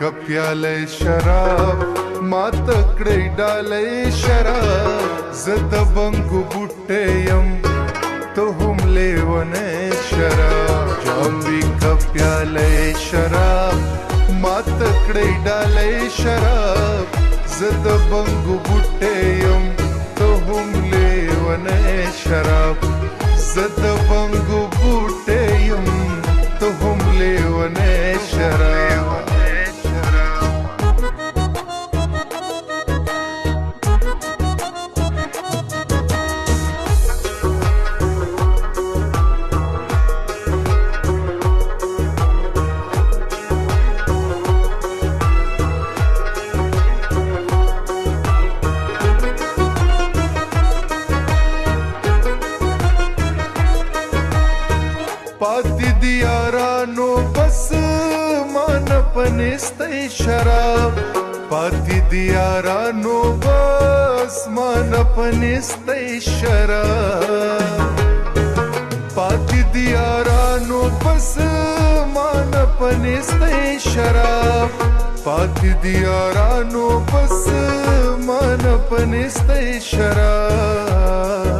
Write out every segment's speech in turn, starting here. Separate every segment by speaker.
Speaker 1: का प्याले शराब मातकडे डाले शराब जत बंगु बुट्टेयम तो हुमले वने शराब जाम्बी का प्याले शराब मातकडे डाले शराब जत बंगु बुट्टेयम तो हुमले वने शराब जत बंगु बुट्टेयम तो हुमले वने शराब पाती दियारानो बस मानपनिस्तै शराब पाती दियारानो बस मानपनिस्तै शराब पाती दियारानो बस मानपनिस्तै शराब पाती दियारानो बस मानपनिस्तै शराब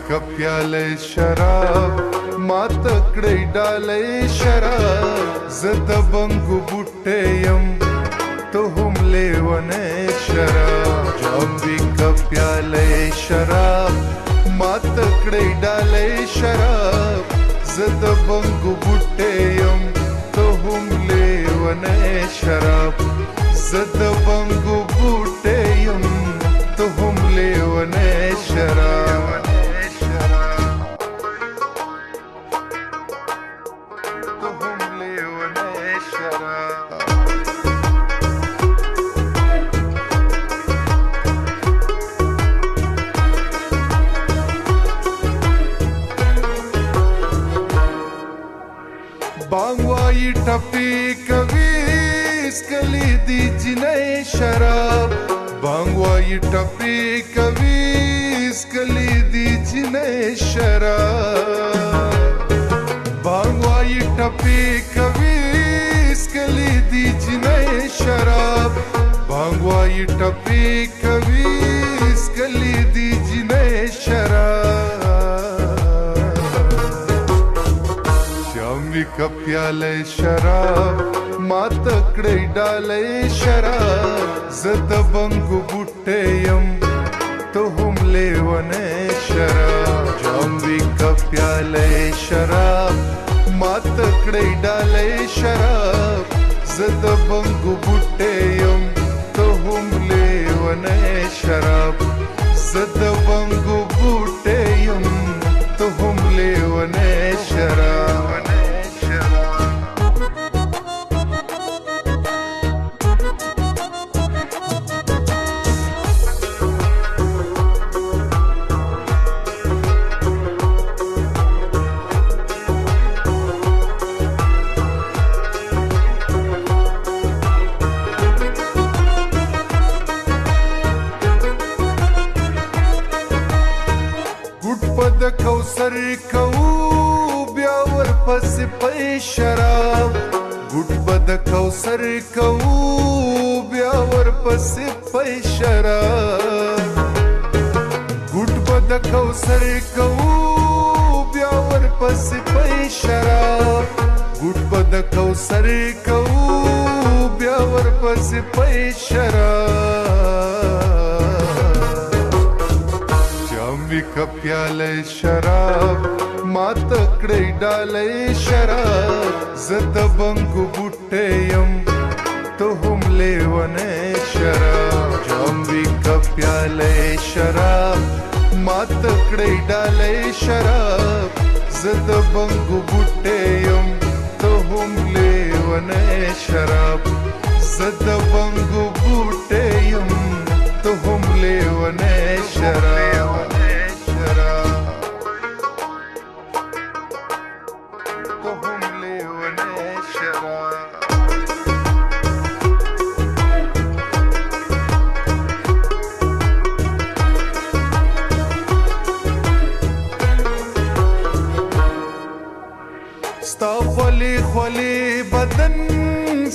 Speaker 1: का प्याले शराब मातकडे डाले शराब जत बंगु बुट्टेयम तो हुमले वने शराब जाम्बी का प्याले शराब मातकडे डाले शराब जत बंगु बुट्टेयम तो हुमले वने शराब जत बंगु बुट्टेयम तो हुमले वने शराब बांगवाई टपी कवीस कली दी जिने शराब बांगवाई टपी कवीस कली दी जिने शराब बांगवाई टपी कवीस कली दी जिने शराब बांगवाई टपी कवीस कली दी जिने शराब का प्याले शराब मातकडे डाले शराब जत बंगु बुट्टेयम तो हुमले वने शराब जाम्बी का प्याले शराब मातकडे डाले शराब जत बंगु बुट्टेयम तो हुमले वने शराब जत बंगु बुट्टेयम तो हुमले वने शराब कौसर कऊ ब्यावर पस पै शराब गुटबद कौसर कऊ ब्यावर पस पै शराब गुटबद कौसर कऊ ब्यावर पस पै शराब गुटबद कौसर कऊ ब्यावर पस पै शराब का प्याले शराब मातकडे डाले शराब जत बंगु बुट्टेयम तो हुमले वने शराब जाम्बी का प्याले शराब मातकडे डाले शराब जत बंगु बुट्टेयम तो हुमले वने शराब जत बंगु बुट्टेयम तो हुमले वने शराब तो हुमले वने शराब خولې بدن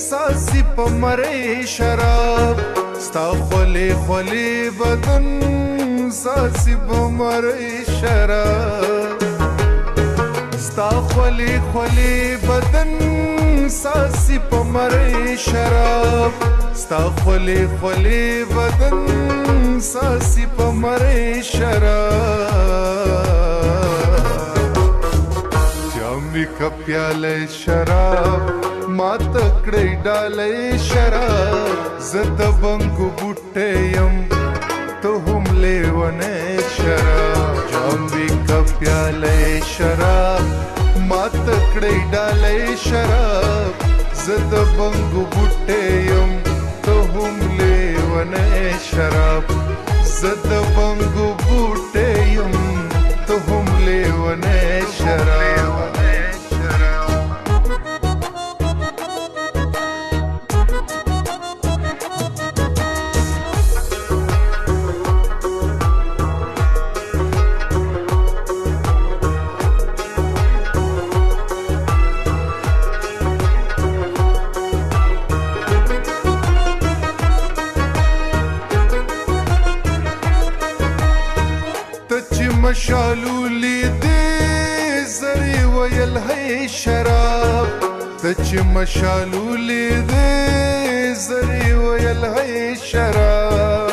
Speaker 1: ساسي په مرۍ شراب ستا خولې خولې بدن ساسي په مرۍ شراب ستا خولې خولې بدن ساسي په مرۍ شراب ستا خولې خولې بدن ساسي په مرۍ شراب جامې کا پیاله شراب ما تکړې ډالې شراب زه د بنګو بوټی یم ته هم لیونی شراب جامې کا پیاله شراب ما تکړې ډالې شراب زه د بنګو بوټی یم ته هم لیونی شراب زه د بنګو بوټی یم ته هم لیونی شراب مشالولی دی زری ویل ہے شراب تچ مشالولی دی زری ویل ہے شراب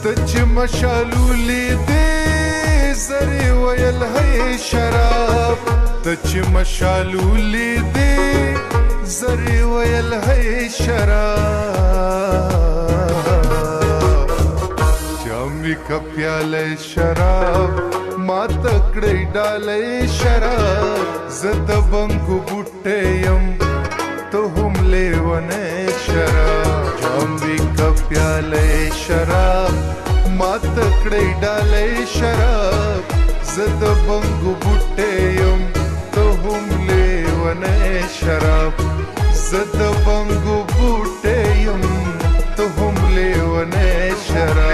Speaker 1: تچ مشالولی دی زری ویل ہے شراب تچ مشالولی دی زری ویل ہے شراب جامې کا پیاله شراب ما تکړې ډالې شراب زه د بنګو بوټی یم ته هم لیونی شراب جامې کا پیاله شراب ما تکړې ډالې شراب زه د بنګو بوټی یم ته هم لیونی شراب زه د بنګو بوټی یم ته هم لیونی شراب